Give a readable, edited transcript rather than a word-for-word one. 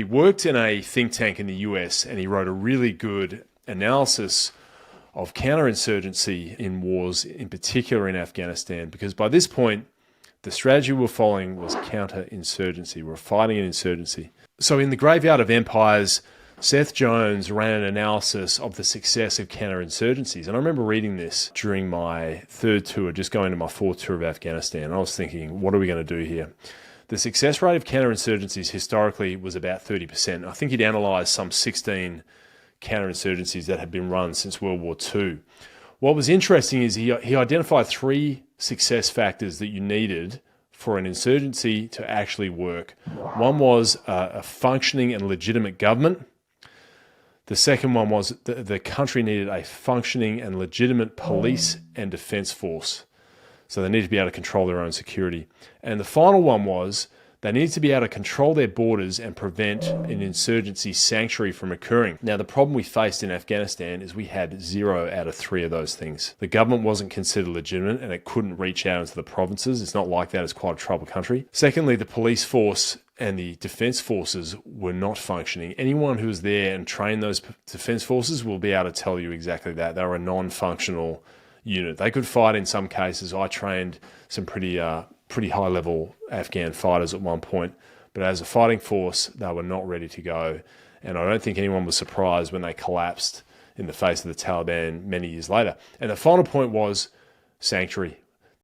He worked in a think tank in the US, and he wrote a really good analysis of counterinsurgency in wars, in particular in Afghanistan, because by this point, the strategy we were following was counterinsurgency. We were fighting an insurgency. So in The Graveyard of Empires, Seth Jones ran an analysis of the success of counterinsurgencies. And I remember reading this during my third tour, just going to my fourth tour of Afghanistan. And I was thinking, what are we going to do here? The success rate of counterinsurgencies historically was about 30%. I think he'd analysed some 16 counterinsurgencies that had been run since World War II. What was interesting is he identified 3 success factors that you needed for an insurgency to actually work. One was a functioning and legitimate government. The second one was the country needed a functioning and legitimate police and defense force. So they needed to be able to control their own security. And the final one was they needed to be able to control their borders and prevent an insurgency sanctuary from occurring. Now, the problem we faced in Afghanistan is we had 0 out of 3 of those things. The government wasn't considered legitimate and it couldn't reach out into the provinces. It's not like that. It's quite a troubled country. Secondly, the police force and the defense forces were not functioning. Anyone who was there and trained those defense forces will be able to tell you exactly that. They were a non-functional unit. They could fight in some cases. I trained some pretty high-level Afghan fighters at one point, but as a fighting force, they were not ready to go. And I don't think anyone was surprised when they collapsed in the face of the Taliban many years later. And the final point was sanctuary.